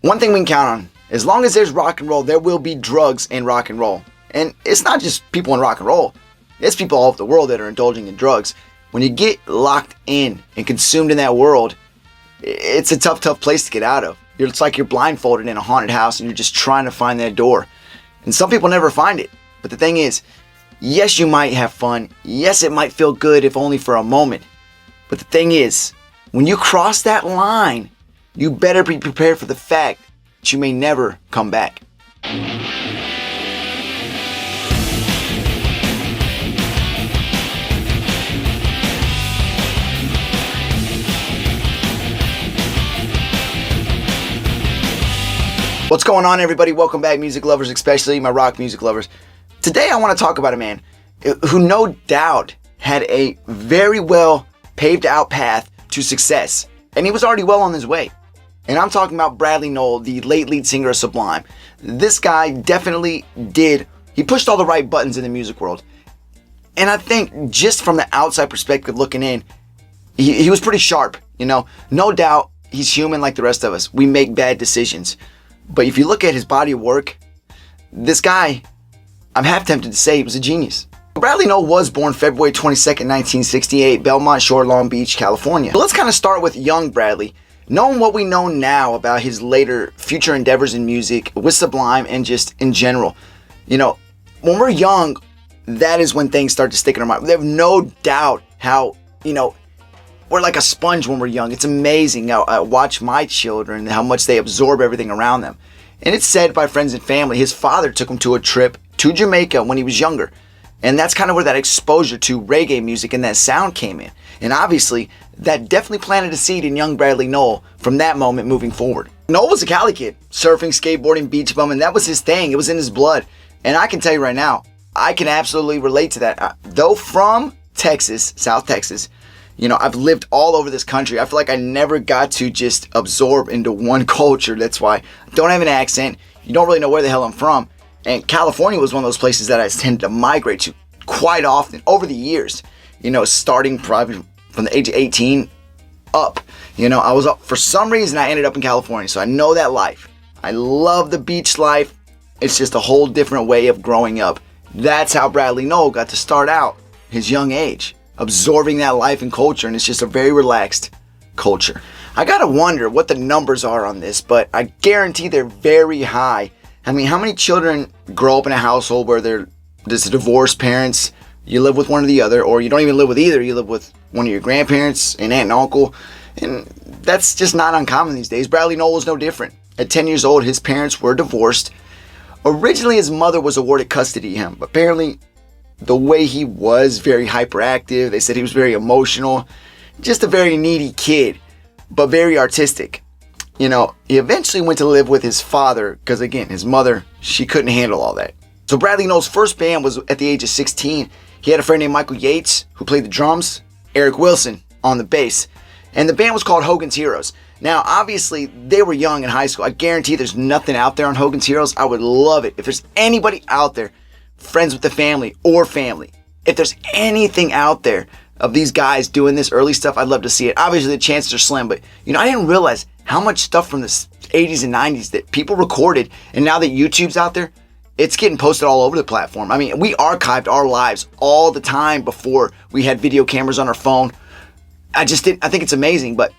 One thing we can count on, as long as there's rock and roll, there will be drugs in rock and roll. And it's not just people in rock and roll. It's people all over the world that are indulging in drugs. When you get locked in and consumed in that world, it's a tough place to get out of. It's like you're blindfolded in a haunted house and you're just trying to find that door. And some people never find it. But the thing is, yes, you might have fun. Yes, it might feel good if only for a moment. But the thing is, when you cross that line, you better be prepared for the fact that you may never come back. What's going on, everybody? Welcome back, music lovers, especially my rock music lovers. Today I want to talk about a man who no doubt had a very well paved out path to success, and he was already well on his way. And I'm talking about Bradley Nowell, the late lead singer of Sublime. This guy definitely he pushed all the right buttons in the music world. And I think just from the outside perspective looking in, he was pretty sharp, you know. No doubt he's human like the rest of us. We make bad decisions. But if you look at his body of work, this guy, I'm half tempted to say he was a genius. Bradley Nowell was born February 22nd, 1968, Belmont Shore, Long Beach, California. But let's kind of start with young Bradley. Knowing what we know now about his later future endeavors in music, with Sublime, and just in general. You know, when we're young, that is when things start to stick in our mind. We have no doubt how, you know, we're like a sponge when we're young. It's amazing. I watch my children, how much they absorb everything around them. And it's said by friends and family, his father took him to a trip to Jamaica when he was younger. And that's kind of where that exposure to reggae music and that sound came in. And obviously, that definitely planted a seed in young Bradley Nowell from that moment moving forward. Nowell was a Cali kid, surfing, skateboarding, beach bumming. That was his thing. It was in his blood. And I can tell you right now, I can absolutely relate to that. Though from Texas, South Texas, you know, I've lived all over this country. I feel like I never got to just absorb into one culture. That's why I don't have an accent. You don't really know where the hell I'm from. And California was one of those places that I tended to migrate to quite often over the years. You know, starting probably from the age of 18 up. You know, I was up for some reason. I ended up in California, so I know that life. I love the beach life. It's just a whole different way of growing up. That's how Bradley Nowell got to start out his young age, absorbing that life and culture, and it's just a very relaxed culture. I gotta wonder what the numbers are on this, but I guarantee they're very high. I mean, how many children grow up in a household where there's divorced parents, you live with one or the other, or you don't even live with either, you live with one of your grandparents, an aunt and uncle, and that's just not uncommon these days. Bradley Nowell was no different. At 10 years old, his parents were divorced. Originally, his mother was awarded custody of him, but apparently the way he was very hyperactive. They said he was very emotional, just a very needy kid, but very artistic. You know, he eventually went to live with his father because, again, his mother, she couldn't handle all that. So Bradley Nowell's first band was at the age of 16. He had a friend named Michael Yates who played the drums, Eric Wilson on the bass, and the band was called Hogan's Heroes. Now, obviously, they were young in high school. I guarantee there's nothing out there on Hogan's Heroes. I would love it if there's anybody out there, friends with the family or family, if there's anything out there of these guys doing this early stuff, I'd love to see it. Obviously the chances are slim, but you know, I didn't realize how much stuff from the 80s and 90s that people recorded, and now that YouTube's out there, it's getting posted all over the platform. I mean, we archived our lives all the time before we had video cameras on our phone. I think it's amazing, but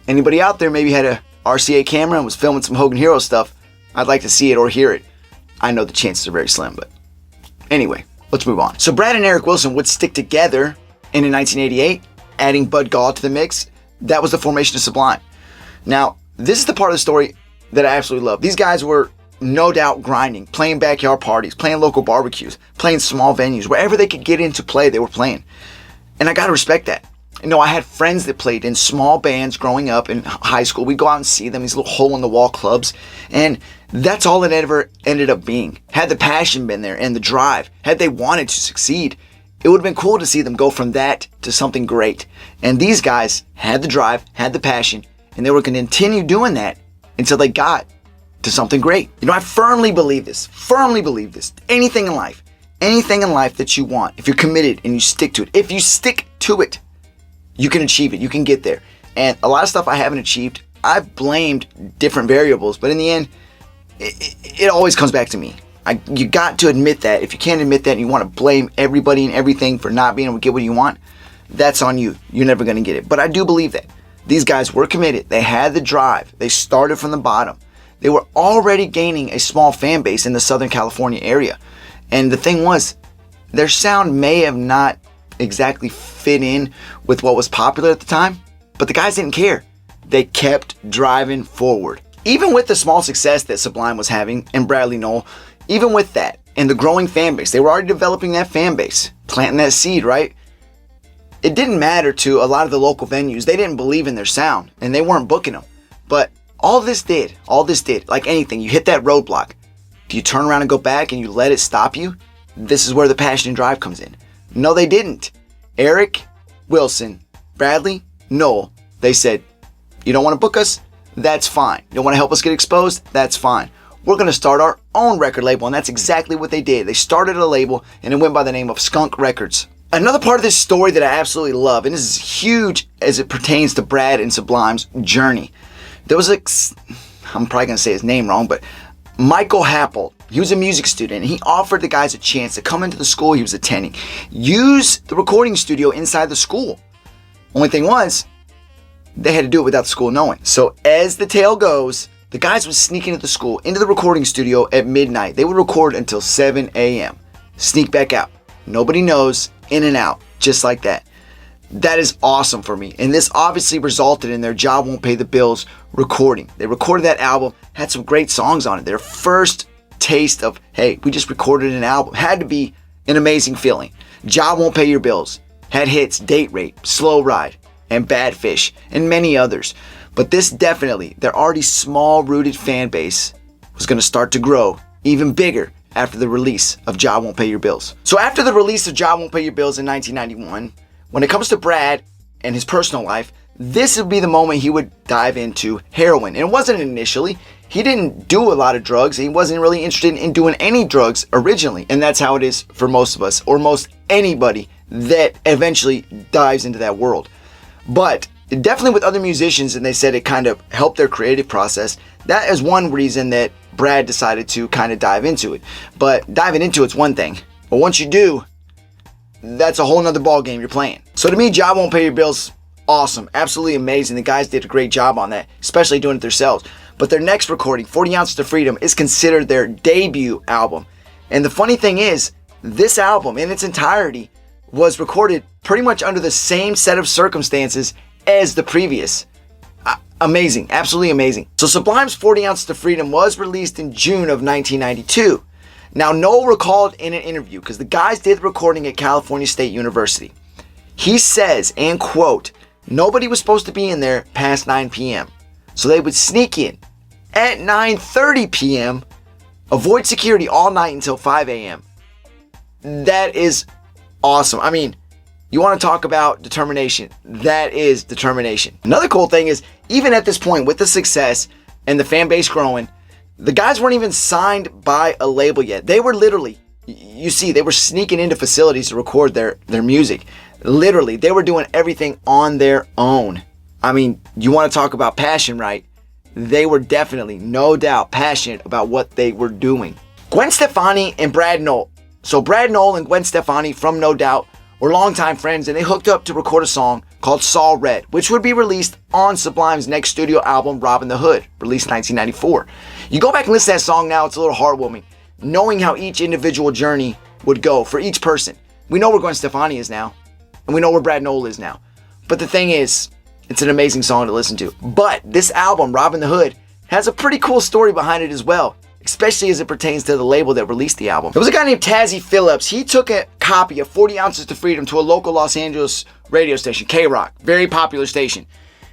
anybody out there maybe had a RCA camera and was filming some Hogan Hero stuff, I'd like to see it or hear it. I know the chances are very slim, but anyway, let's move on. So Brad and Eric Wilson would stick together, and in 1988, adding Bud Gall to the mix, that was the formation of Sublime. Now, this is the part of the story that I absolutely love. These guys were no doubt grinding, playing backyard parties, playing local barbecues, playing small venues. Wherever they could get in to play, they were playing. And I gotta respect that. You know, I had friends that played in small bands growing up in high school. We'd go out and see them, these little hole-in-the-wall clubs. And that's all it ever ended up being. Had the passion been there and the drive, had they wanted to succeed, it would have been cool to see them go from that to something great. And these guys had the drive, had the passion, and they were going to continue doing that until they got to something great. You know, I firmly believe this. Anything in life that you want, if you're committed and you stick to it, if you stick to it, you can achieve it. You can get there. And a lot of stuff I haven't achieved, I've blamed different variables, but in the end, it always comes back to me. You got to admit that. If you can't admit that and you want to blame everybody and everything for not being able to get what you want, that's on you. You're never going to get it. But I do believe that. These guys were committed. They had the drive. They started from the bottom. They were already gaining a small fan base in the Southern California area. And the thing was, their sound may have not exactly fit in with what was popular at the time, but the guys didn't care. They kept driving forward. Even with the small success that Sublime was having and Bradley Nowell, even with that and the growing fan base, they were already developing that fan base, planting that seed, right? It didn't matter to a lot of the local venues. They didn't believe in their sound and they weren't booking them. But all this did, like anything, you hit that roadblock. Do you turn around and go back and you let it stop you? This is where the passion and drive comes in. No, they didn't. Eric, Wilson, Bradley, Nowell, they said, you don't want to book us? That's fine. You don't want to help us get exposed? That's fine. We're going to start our own record label, and that's exactly what they did. They started a label, and it went by the name of Skunk Records. Another part of this story that I absolutely love, and this is huge as it pertains to Brad and Sublime's journey. There was I'm probably going to say his name wrong, but Michael Happel. He was a music student, and he offered the guys a chance to come into the school he was attending, use the recording studio inside the school. Only thing was, they had to do it without the school knowing. So as the tale goes, the guys would sneak into the school, into the recording studio at midnight. They would record until 7 a.m. Sneak back out. Nobody knows, in and out, just like that. That is awesome for me. And this obviously resulted in their Job Won't Pay the Bills recording. They recorded that album, had some great songs on it. Their first taste of, hey, we just recorded an album, had to be an amazing feeling. Job Won't Pay Your Bills had hits Date Rape, Slow Ride, and Bad Fish, and many others. But this definitely, their already small-rooted fan base was going to start to grow even bigger after the release of Job Won't Pay Your Bills. So after the release of Job Won't Pay Your Bills in 1991, when it comes to Brad and his personal life, this would be the moment he would dive into heroin. And it wasn't initially. He didn't do a lot of drugs. He wasn't really interested in doing any drugs originally. And that's how it is for most of us, or most anybody that eventually dives into that world. But definitely with other musicians, and they said it kind of helped their creative process. That is one reason that Brad decided to kind of dive into it. But diving into it's one thing. But once you do, that's a whole nother ball game you're playing. So to me, Job Won't Pay Your Bills, awesome. Absolutely amazing. The guys did a great job on that, especially doing it themselves. But their next recording, 40 Ounces to Freedom, is considered their debut album. And the funny thing is, this album in its entirety was recorded pretty much under the same set of circumstances as the previous. Amazing. Absolutely amazing. So Sublime's 40 Ounces to Freedom was released in June of 1992. Now, Nowell recalled in an interview, because the guys did the recording at California State University. He says, and quote, nobody was supposed to be in there past 9 p.m. So they would sneak in at 9:30 p.m., avoid security all night until 5 a.m. That is awesome. I mean, you want to talk about determination. That is determination. Another cool thing is, even at this point, with the success and the fan base growing, the guys weren't even signed by a label yet. They were literally, you see, they were sneaking into facilities to record their music. Literally, they were doing everything on their own. I mean, you want to talk about passion, right? They were definitely, no doubt, passionate about what they were doing. Gwen Stefani and Brad Nowell. So Brad Nowell and Gwen Stefani from No Doubt were longtime friends, and they hooked up to record a song called Saw Red, which would be released on Sublime's next studio album, Robin the Hood, released 1994. You go back and listen to that song now, it's a little heartwarming, knowing how each individual journey would go for each person. We know where Gwen Stefani is now, and we know where Brad Nowell is now. But the thing is, it's an amazing song to listen to. But this album, Robin the Hood, has a pretty cool story behind it as well, especially as it pertains to the label that released the album. There was a guy named Tazzy Phillips. He took a copy of 40 Ounces to Freedom to a local Los Angeles radio station, K-Rock, very popular station.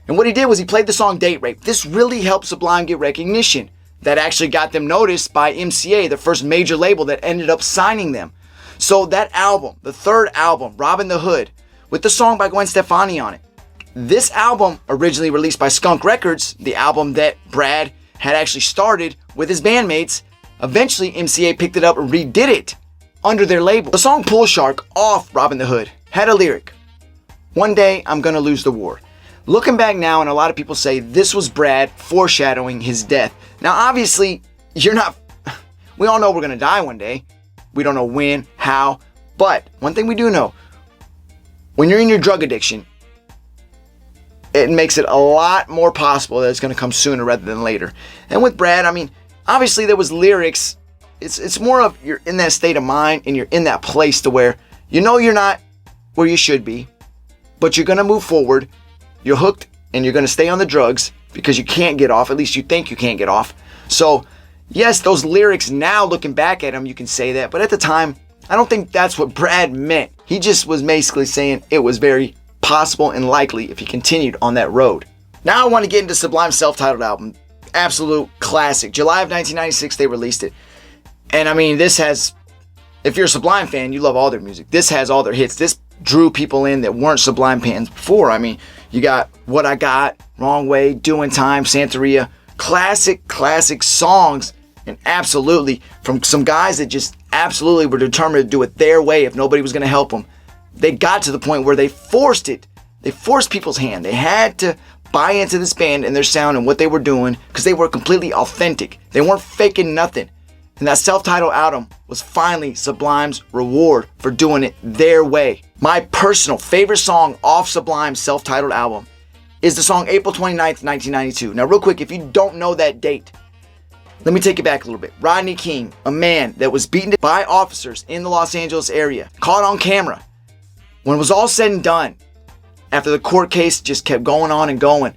And what he did was he played the song Date Rape. This really helped Sublime get recognition. That actually got them noticed by MCA, the first major label that ended up signing them. So that album, the third album, Robin the Hood, with the song by Gwen Stefani on it. This album, originally released by Skunk Records, the album that Brad had actually started with his bandmates, eventually MCA picked it up and redid it under their label. The song Pool Shark off Robin the Hood had a lyric, "One day I'm gonna lose the war. Looking back now, and a lot of people say this was Brad foreshadowing his death. Now, obviously, we all know we're going to die one day. We don't know when, how, but one thing we do know, when you're in your drug addiction, it makes it a lot more possible that it's going to come sooner rather than later. And with Brad, I mean, obviously there was lyrics. It's more of you're in that state of mind and you're in that place to where you know you're not where you should be, but you're going to move forward. You're hooked and you're going to stay on the drugs because you can't get off. At least you think you can't get off. So yes, those lyrics now looking back at them, you can say that. But at the time, I don't think that's what Brad meant. He just was basically saying it was very possible and likely if he continued on that road. Now I want to get into Sublime's self-titled album. Absolute classic. July of 1996, they released it. And I mean, this has, if you're a Sublime fan, you love all their music. This has all their hits. This drew people in that weren't Sublime fans before. I mean, you got What I Got, Wrong Way, Doing Time, Santeria. Classic songs. And absolutely, from some guys that just absolutely were determined to do it their way if nobody was going to help them. They got to the point where they forced it. They forced people's hand. They had to buy into this band and their sound and what they were doing because they were completely authentic. They weren't faking nothing. And that self-titled album was finally Sublime's reward for doing it their way. My personal favorite song off Sublime's self-titled album is the song April 29th, 1992. Now real quick, if you don't know that date, let me take it back a little bit. Rodney King, a man that was beaten by officers in the Los Angeles area, caught on camera. When it was all said and done, after the court case just kept going on and going,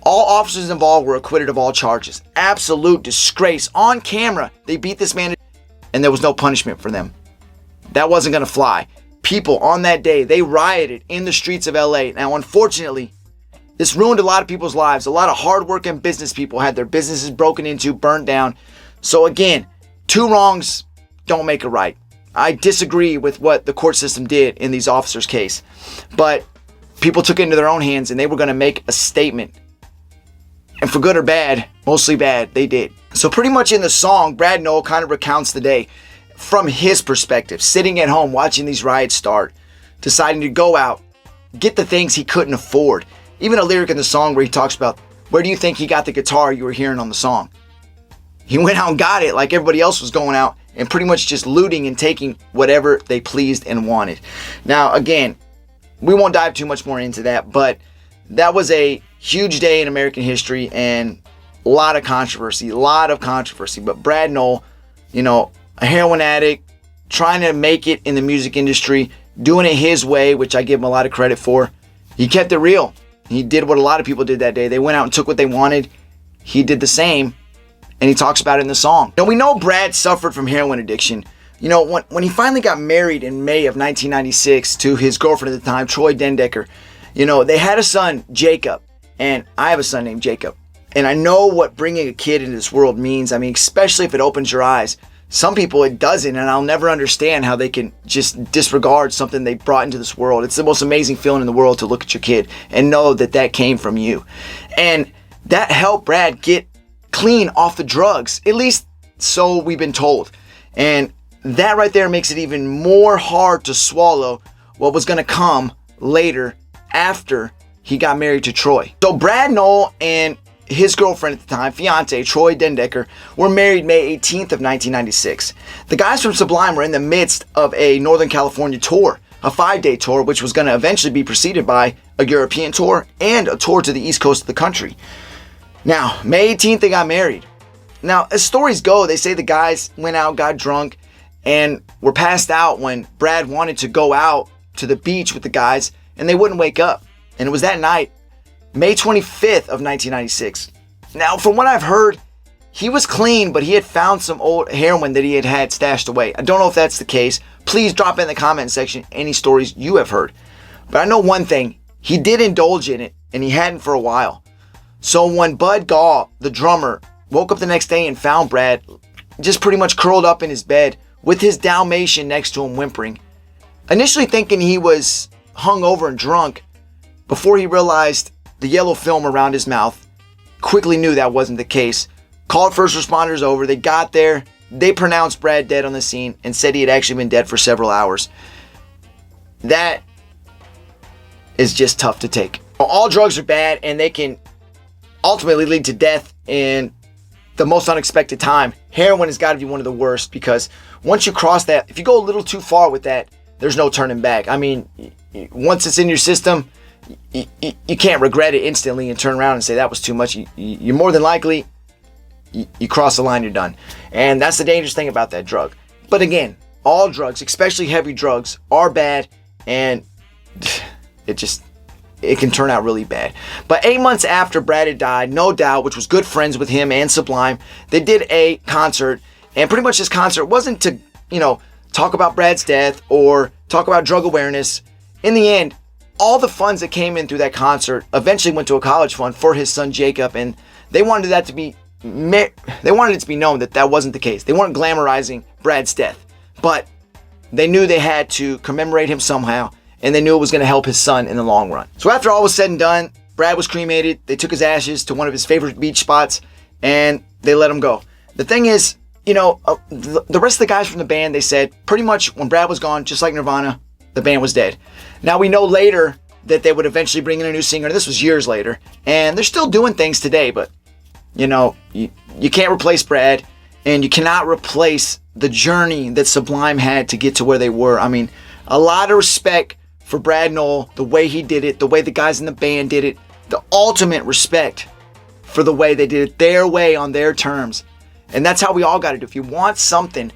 all officers involved were acquitted of all charges. Absolute disgrace. On camera, they beat this man and there was no punishment for them. That wasn't going to fly. People on that day, they rioted in the streets of LA. Now, unfortunately, this ruined a lot of people's lives. A lot of hardworking business people had their businesses broken into, burnt down. So again, two wrongs don't make a right. I disagree with what the court system did in these officers' case. But people took it into their own hands and they were going to make a statement. And for good or bad, mostly bad, they did. So pretty much in the song, Brad Nowell kind of recounts the day from his perspective, sitting at home watching these riots start, deciding to go out, get the things he couldn't afford. Even a lyric in the song where he talks about, where do you think he got the guitar you were hearing on the song? He went out and got it like everybody else was going out and pretty much just looting and taking whatever they pleased and wanted. Now, again, we won't dive too much more into that, but that was a huge day in American history and a lot of controversy. But Brad Nowell, a heroin addict, trying to make it in the music industry, doing it his way, which I give him a lot of credit for. He kept it real. He did what a lot of people did that day. They went out and took what they wanted. He did the same, and he talks about it in the song. Now, we know Brad suffered from heroin addiction. When he finally got married in May of 1996 to his girlfriend at the time, Troy Dendecker, they had a son, Jacob, and I have a son named Jacob. And I know what bringing a kid into this world means. I mean, especially if it opens your eyes. Some people it doesn't, and I'll never understand how they can just disregard something they brought into this world. It's the most amazing feeling in the world to look at your kid and know that that came from you. And that helped Brad get clean off the drugs, at least so we've been told. And that right there makes it even more hard to swallow what was going to come later after he got married to Troy. So Brad Nowell and his girlfriend at the time, fiance, Troy Dendecker, were married May 18th of 1996. The guys from Sublime were in the midst of a Northern California tour, a 5-day tour, which was going to eventually be preceded by a European tour and a tour to the East Coast of the country. Now, May 18th, they got married. Now, as stories go, they say the guys went out, got drunk, and were passed out when Brad wanted to go out to the beach with the guys, and they wouldn't wake up. And it was that night, May 25th of 1996. Now, from what I've heard, he was clean, but he had found some old heroin that he had stashed away. I don't know if that's the case. Please drop in the comment section any stories you have heard. But I know one thing. He did indulge in it, and he hadn't for a while. So when Bud Gaw, the drummer, woke up the next day and found Brad just pretty much curled up in his bed with his Dalmatian next to him whimpering, initially thinking he was hungover and drunk, before he realized the yellow film around his mouth, quickly knew that wasn't the case, called first responders over. They got there, they pronounced Brad dead on the scene and said he had actually been dead for several hours. That is just tough to take. All drugs are bad, and they can ultimately lead to death in the most unexpected time. Heroin has got to be one of the worst, because once you cross that, if you go a little too far with that, there's no turning back. I mean, once it's in your system, you can't regret it instantly and turn around and say that was too much. You're more than likely, you cross the line, you're done. And that's the dangerous thing about that drug. But again, all drugs, especially heavy drugs, are bad, and it can turn out really bad. But 8 months after Brad had died, No Doubt, which was good friends with him and Sublime, they did a concert. And pretty much this concert wasn't to, talk about Brad's death or talk about drug awareness. In the end, all the funds that came in through that concert eventually went to a college fund for his son Jacob, and they wanted it to be known that that wasn't the case. They weren't glamorizing Brad's death, but they knew they had to commemorate him somehow, and they knew it was going to help his son in the long run. So after all was said and done, Brad was cremated. They took his ashes to one of his favorite beach spots, and they let him go. The thing is, the rest of the guys from the band, they said pretty much when Brad was gone, just like Nirvana, the band was dead. Now we know later that they would eventually bring in a new singer. This was years later, and they're still doing things today, but you can't replace Brad, and you cannot replace the journey that Sublime had to get to where they were. I mean, a lot of respect for Brad Nowell, the way he did it, the way the guys in the band did it, the ultimate respect for the way they did it, their way on their terms. And that's how we all got to do. If you want something,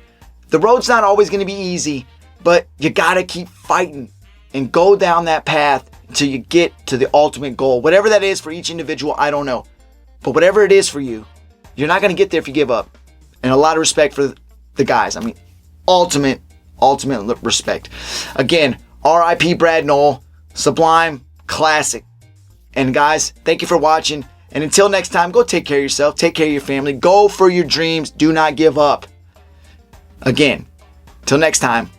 the road's not always going to be easy, but you got to keep fighting and go down that path until you get to the ultimate goal. Whatever that is for each individual, I don't know. But whatever it is for you, you're not going to get there if you give up. And a lot of respect for the guys. I mean, ultimate respect. Again, R.I.P. Brad Nowell, Sublime, classic. And guys, thank you for watching. And until next time, go take care of yourself, take care of your family, go for your dreams, do not give up. Again, till next time,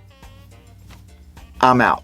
I'm out.